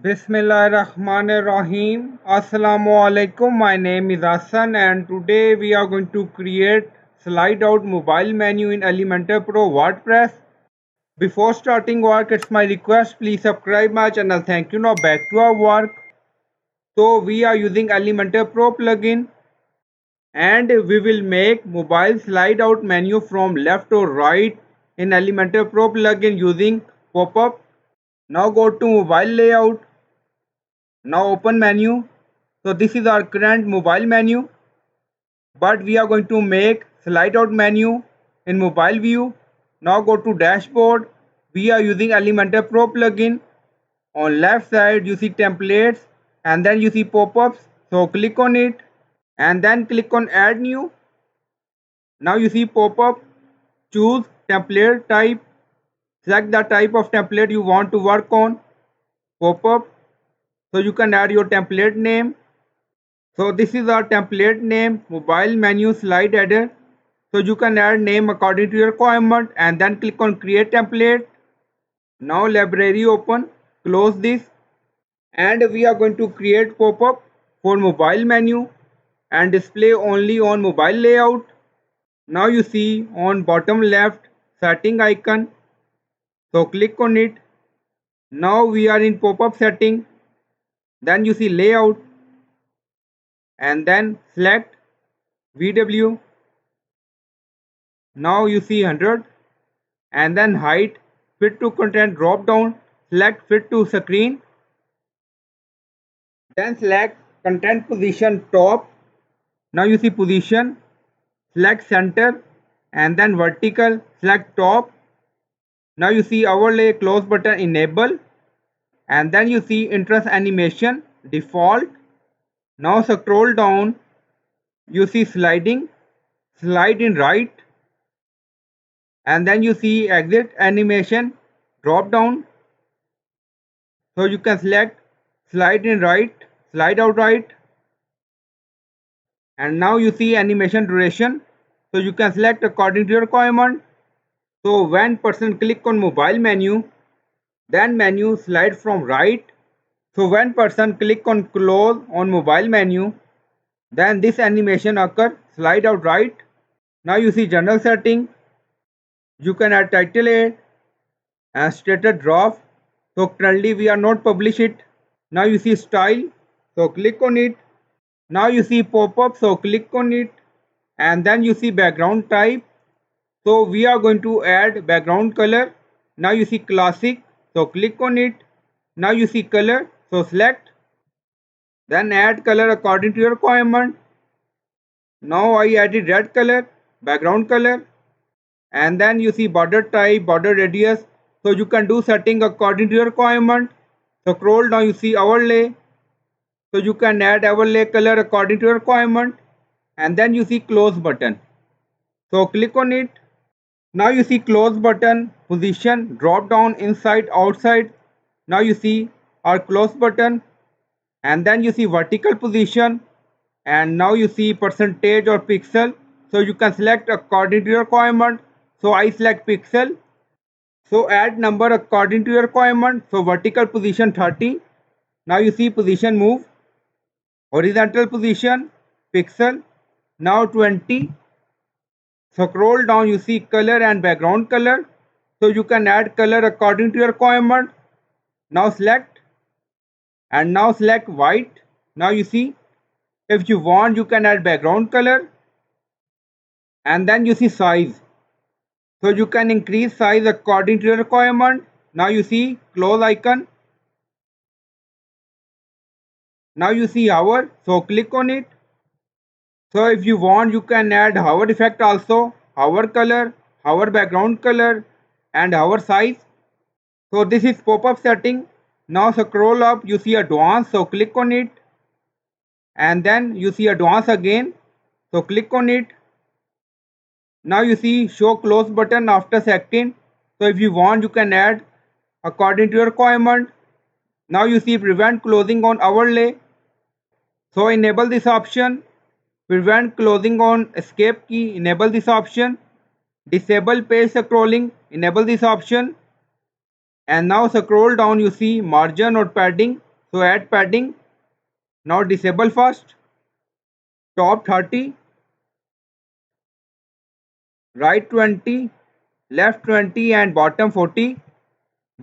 Bismillahirrahmanirrahim. Assalamu alaikum. My name is Hassan and today we are going to create slide out mobile menu in Elementor Pro WordPress. Before starting work, it's my request, please subscribe my channel. Thank you. Now back to our work. So we are using Elementor Pro plugin and we will make mobile slide out menu from left or right in Elementor Pro plugin using popup. Now go to mobile layout. Now open menu. So this is our current mobile menu, but we are going to make slide out menu in mobile view. Now go to dashboard. We are using Elementor Pro plugin. On left side you see templates and then you see pop-ups. So click on it and then click on add new. Now you see pop-up. Choose template type. Select the type of template you want to work on. Pop-up. So you can add your template name. So this is our template name, mobile menu slide header. So you can add name according to your requirement and then click on create template. Now library open, close this and we are going to create pop-up for mobile menu and display only on mobile layout. Now you see on bottom left setting icon. So click on it. Now we are in pop-up setting. Then you see layout and then select VW. Now you see 100 and then height, fit to content drop down, select fit to screen, then select content position top. Now you see position, select center and then vertical, select top. Now you see overlay close button enable and then you see interest animation default. Now scroll down, you see sliding, slide in right and then you see exit animation drop down. So you can select slide in right, slide out right and now you see animation duration. So you can select according to your requirement. So when person click on mobile menu, then menu slide from right. So when person click on close on mobile menu, then this animation occur slide out right. Now you see general setting. You can add title add and status drop. So currently we are not publish it. Now you see style. So click on it. Now you see pop-up, so click on it and then you see background type. So we are going to add background color. Now you see classic, so click on it. Now you see color, so select. Then add color according to your requirement. Now I added red color, background color. And then you see border type, border radius. So you can do setting according to your requirement. So scroll down, you see overlay. So you can add overlay color according to your requirement and then you see close button. So click on it. Now you see close button, position, drop down inside, outside. Now you see our close button and then you see vertical position and now you see percentage or pixel. So you can select according to your requirement. So I select pixel. So add number according to your requirement. So vertical position 30. Now you see position move. Horizontal position pixel now 20. Scroll down, you see color and background color. So you can add color according to your requirement. Now select and now select white. Now you see if you want you can add background color and then you see size. So you can increase size according to your requirement. Now you see close icon. Now you see hover, so click on it. So if you want you can add hover effect also, hover color, hover background color and hover size. So this is pop-up setting. Now scroll up, you see advanced, so click on it and then you see advanced again, so click on it. Now you see show close button after selecting. So if you want you can add according to your requirement. Now you see prevent closing on overlay. So enable this option. Prevent closing on escape key, enable this option. Disable page scrolling, enable this option. And now scroll down, you see margin or padding. So add padding. Now disable first. Top 30, right 20, left 20 and bottom 40.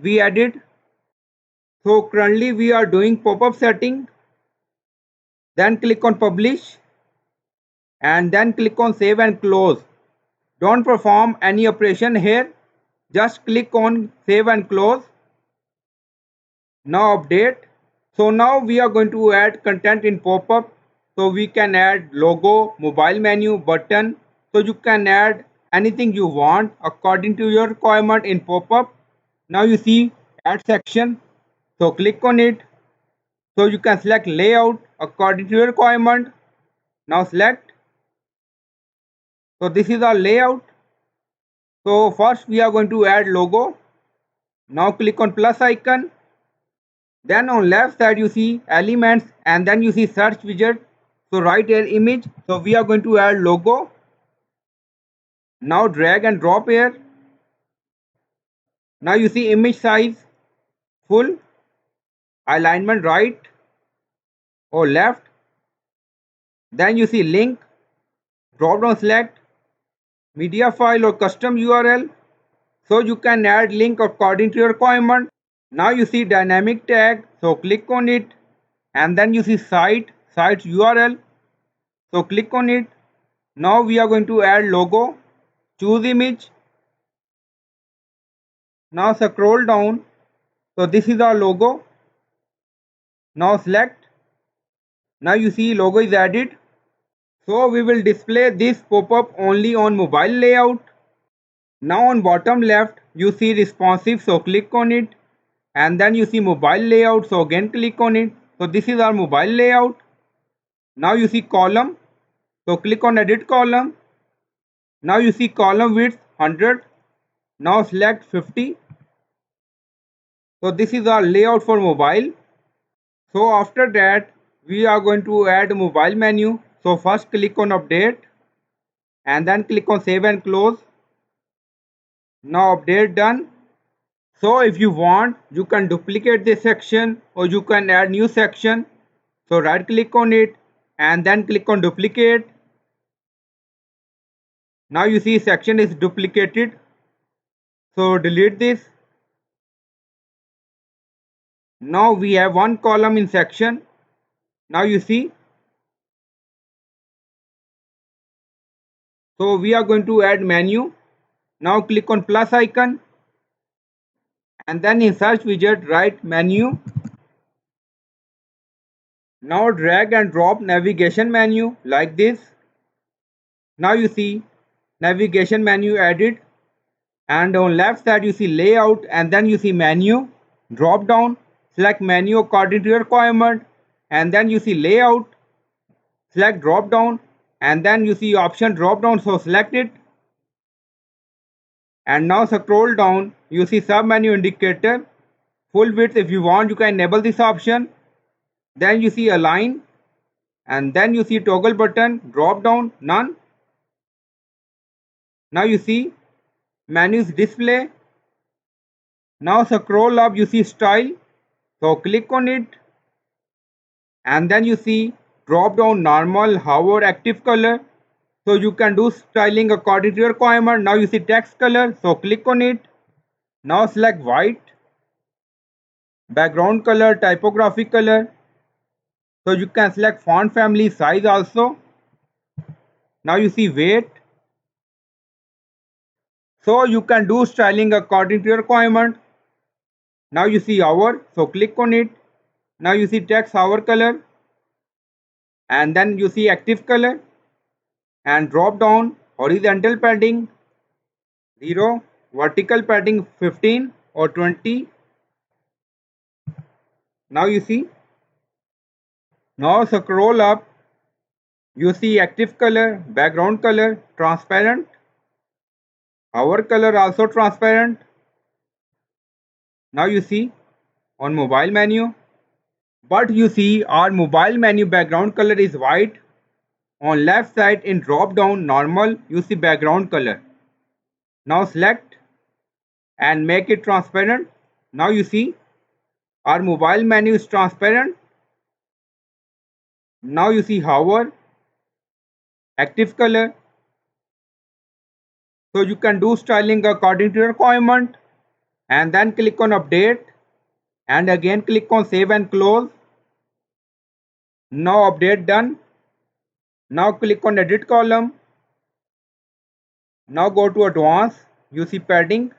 We added. So currently we are doing pop-up setting. Then click on publish and then click on save and close. Don't perform any operation here. Just click on save and close. Now update. So now we are going to add content in pop-up. So we can add logo, mobile menu, button. So you can add anything you want according to your requirement in pop-up. Now you see add section. So click on it. So you can select layout according to your requirement. Now select. So this is our layout. So first we are going to add logo. Now click on plus icon. Then on left side you see elements and then you see search widget. So right here image. So we are going to add logo. Now drag and drop here. Now you see image size full, alignment right or left. Then you see link, drop down select, media file or custom URL. So you can add link according to your requirement. Now you see dynamic tag. So click on it and then you see site URL. So click on it. Now we are going to add logo. Choose image. Now scroll down. So this is our logo. Now select. Now you see logo is added. So we will display this pop-up only on mobile layout. Now on bottom left you see responsive. So click on it. And then you see mobile layout. So again click on it. So this is our mobile layout. Now you see column. So click on edit column. Now you see column width 100. Now select 50. So this is our layout for mobile. So after that we are going to add mobile menu. So first click on update and then click on save and close. Now update done. So if you want you can duplicate this section or you can add new section. So right click on it and then click on duplicate. Now you see section is duplicated. So delete this. Now we have one column in section. Now you see. So we are going to add menu. Now click on plus icon and then in search widget write menu. Now drag and drop navigation menu like this. Now you see navigation menu added and on left side you see layout and then you see menu. Drop down, select menu according to your requirement and then you see layout. Select drop down and then you see option drop down, so select it. And now scroll down, you see sub menu indicator full width. If you want you can enable this option. Then you see align and then you see toggle button, drop down none. Now you see menus display. Now scroll up, you see style. So click on it and then you see drop down normal, hover, active color. So you can do styling according to your requirement. Now you see text color. So click on it. Now select white, background color, typography color. So you can select font family, size also. Now you see weight. So you can do styling according to your requirement. Now you see hour. So click on it. Now you see text hour color. And then you see active color. And drop down horizontal padding 0, vertical padding 15 or 20. Now you see. Now scroll up. You see active color, background color, transparent. Hour color also transparent. Now you see on mobile menu. But you see our mobile menu background color is white. On left side in drop down normal you see background color. Now select and make it transparent. Now you see Our mobile menu is transparent. Now you see hover, active color. So you can do styling according to your requirement, and then click on update and again click on save and close. Now update done. Now click on edit column. Now go to advanced. You see padding.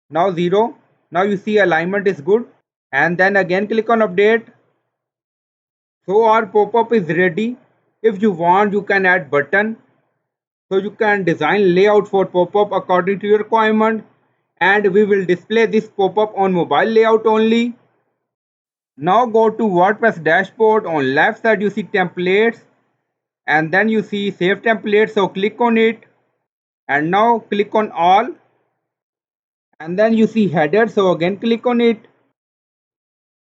Now 0. Now you see alignment is good. And then again click on update. So our pop-up is ready. If you want, you can add button. So you can design layout for pop-up according to your requirement. And we will display this pop-up on mobile layout only. Now go to WordPress dashboard. On left side you see templates. And then you see save template. So click on it. And now click on all. And then you see header. So again click on it.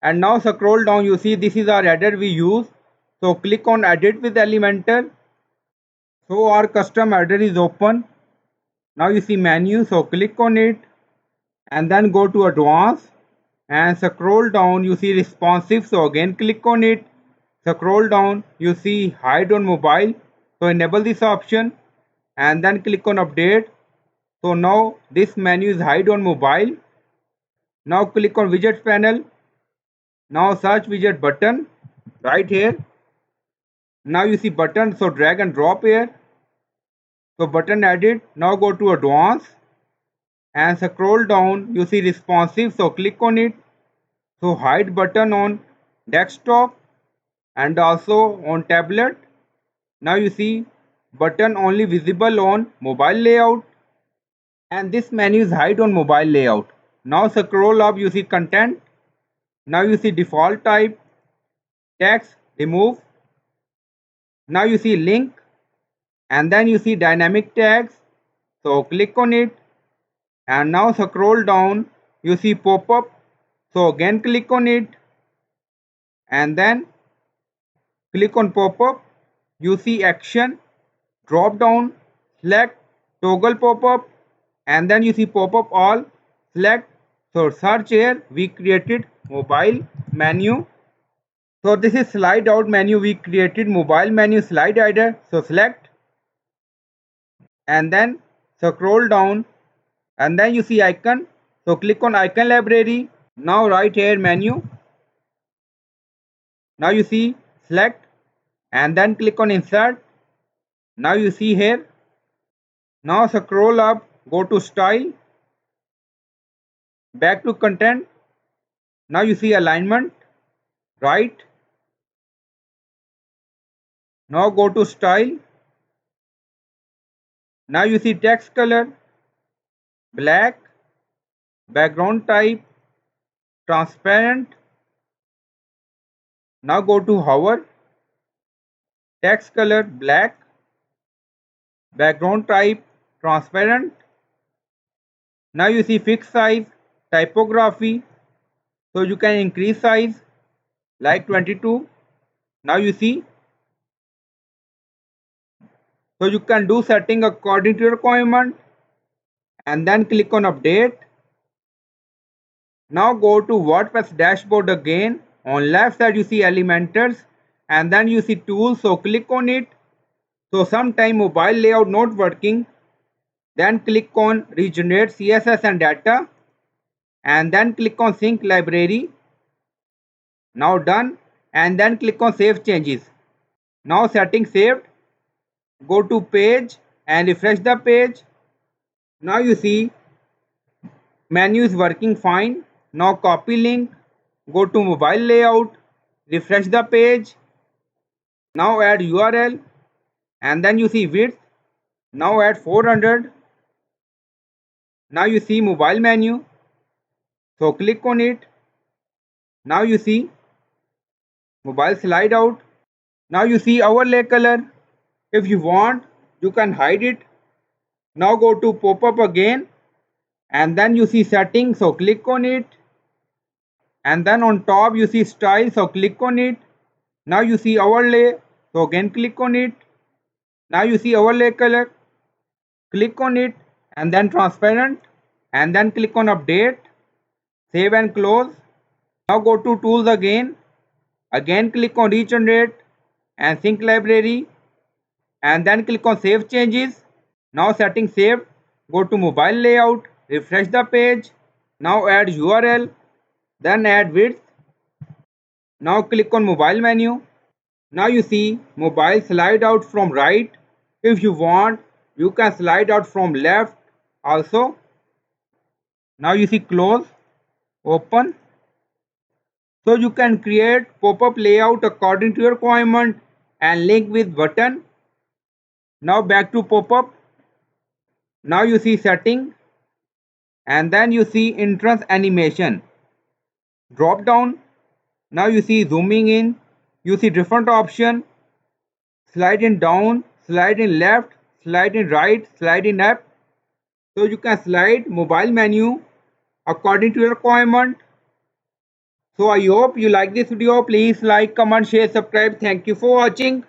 And now scroll down, you see this is our header we use. So click on edit with Elementor. So our custom header is open. Now you see menu, so click on it and then go to advanced and scroll down, you see responsive, so again click on it. Scroll down, you see hide on mobile, so enable this option and then click on update. So now this menu is hide on mobile. Now click on widget panel. Now search widget button right here. Now you see button, so drag and drop here. So button added. Now go to advanced and scroll down, you see responsive, so click on it. So hide button on desktop and also on tablet. Now you see button only visible on mobile layout, and this menu is hide on mobile layout. Now scroll up, you see content. Now you see default type, text, remove. Now you see link and then you see dynamic tags, so click on it and now scroll down, you see pop-up, so again click on it and then click on pop-up. You see action, drop down, select toggle pop-up and then you see pop-up all, select. So search here, we created mobile menu. So this is slide out menu, we created mobile menu slide header, so select and then scroll down and then you see icon, so click on icon library. Now right here menu, now you see select and then click on insert. Now you see here, now scroll up, go to style, back to content. Now you see alignment, right. Now go to style. Now you see text color, black, background type, transparent. Now go to hover, text color, black, background type, transparent. Now you see fixed size, typography, so you can increase size like 22. Now you see, so you can do setting according to your requirement and then click on update. Now go to WordPress dashboard again. On left side you see Elementors and then you see tools, so click on it. So sometime mobile layout not working, then click on regenerate CSS and data and then click on sync library. Now done and then click on save changes. Now setting saved. Go to page and refresh the page. Now you see menu is working fine. Now copy link, go to mobile layout, refresh the page. Now add URL and then you see width. Now add 400. Now you see mobile menu, so click on it. Now you see mobile slide out. Now you see overlay color. If you want, you can hide it. Now go to pop-up again and then you see settings, so click on it and then on top you see style, so click on it. Now you see overlay, so again click on it. Now you see overlay color, click on it and then transparent and then click on update, save and close. Now go to tools again. Again click on regenerate and sync library and then click on save changes. Now settings saved. Go to mobile layout, refresh the page. Now add URL, then add width. Now click on mobile menu. Now you see mobile slide out from right. If you want, you can slide out from left also. Now you see close, open. So you can create pop-up layout according to your requirement and link with button. Now back to pop-up. Now you see setting and then you see entrance animation. Drop down. Now you see zooming in. You see different option. Slide in down, slide in left, slide in right, slide in up. So you can slide mobile menu according to your requirement. So I hope you like this video. Please like, comment, share, subscribe. Thank you for watching.